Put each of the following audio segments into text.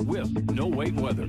with No Wait Weather.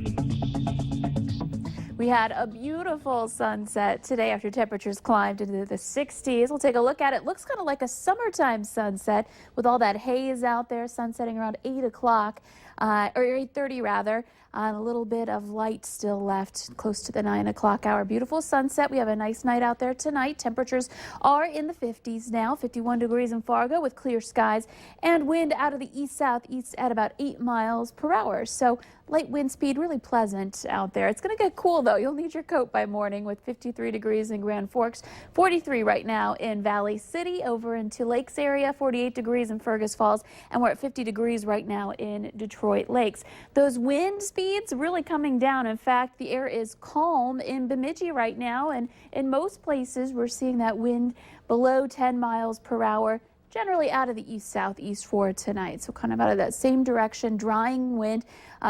We had a beautiful sunset today after temperatures climbed into the 60s. We'll take a look at it. Looks kind of like a summertime sunset with all that haze out there, sunsetting around 8 o'clock, or 8:30 rather. A little bit of light still left close to the 9 o'clock hour. Beautiful sunset. We have a nice night out there tonight. Temperatures are in the 50s now, 51 degrees in Fargo with clear skies and wind out of the east-southeast at about 8 miles per hour. So light wind speed, really pleasant out there. It's going to get cool though. You'll need your coat by morning with 53 degrees in Grand Forks, 43 right now in Valley City, over into Lakes area, 48 degrees in Fergus Falls, and we're at 50 degrees right now in Detroit Lakes. Those wind speeds really coming down. In fact, the air is calm in Bemidji right now, and in most places we're seeing that wind below 10 miles per hour. Generally out of the east-southeast for tonight. So kind of out of that same direction, drying wind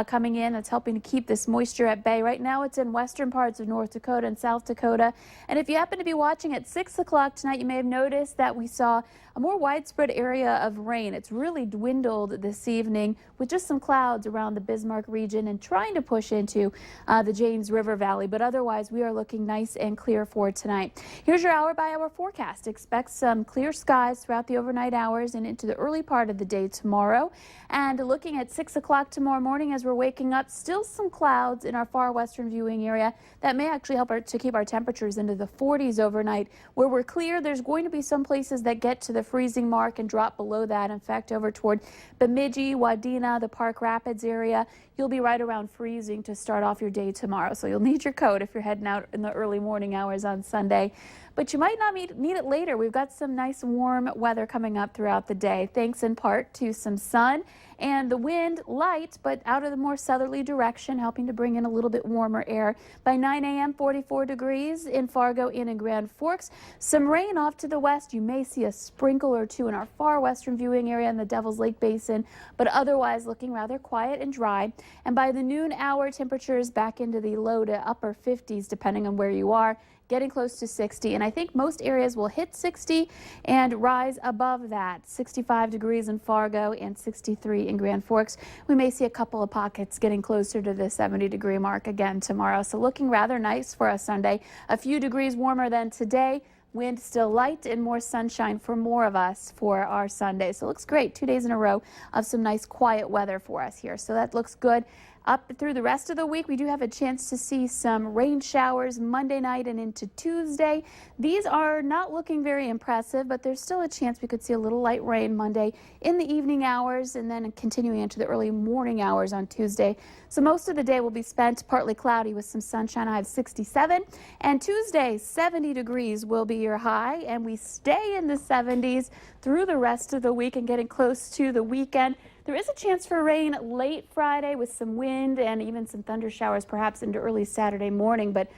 coming in. That's helping to keep this moisture at bay. Right now it's in western parts of North Dakota and South Dakota. And if you happen to be watching at 6 o'clock tonight, you may have noticed that we saw a more widespread area of rain. It's really dwindled this evening with just some clouds around the Bismarck region and trying to push into the James River Valley. But otherwise, we are looking nice and clear for tonight. Here's your hour-by-hour forecast. Expect some clear skies throughout the overnight hours and into the early part of the day tomorrow. And looking at 6 o'clock tomorrow morning as we're waking up, still some clouds in our far western viewing area. That may actually help to keep our temperatures into the 40s overnight. Where we're clear, there's going to be some places that get to the freezing mark and drop below that. In fact, over toward Bemidji, Wadena, the Park Rapids area, you'll be right around freezing to start off your day tomorrow. So you'll need your coat if you're heading out in the early morning hours on Sunday. But you might not need it later. We've got some nice warm weather coming up throughout the day, thanks in part to some sun and the wind light, but out of the more southerly direction, helping to bring in a little bit warmer air. By 9 a.m., 44 degrees in Fargo and in Grand Forks. Some rain off to the west. You may see a sprinkle or two in our far western viewing area in the Devil's Lake Basin, but otherwise looking rather quiet and dry. And by the noon hour, temperatures back into the low to upper 50s, depending on where you are, getting close to 60. And I think most areas will hit 60 and rise above that. 65 degrees in Fargo and 63 in Grand Forks. We may see a couple of pockets getting closer to the 70-degree mark again tomorrow. So looking rather nice for a Sunday. A few degrees warmer than today. Wind still light and more sunshine for more of us for our Sunday. So it looks great. 2 days in a row of some nice quiet weather for us here. So that looks good. Up through the rest of the week, we do have a chance to see some rain showers Monday night and into Tuesday. These are not looking very impressive, but there's still a chance we could see a little light rain Monday in the evening hours and then continuing into the early morning hours on Tuesday. So most of the day will be spent partly cloudy with some sunshine. I have 67. And Tuesday, 70 degrees will be your high, and we stay in the 70s through the rest of the week and getting close to the weekend. There is a chance for rain late Friday with some wind and even some thunder showers perhaps into early Saturday morning, but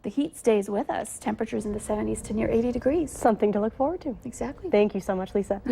the heat stays with us. Temperatures in the 70s to near 80 degrees. Something to look forward to. Exactly. Thank you so much, Lisa.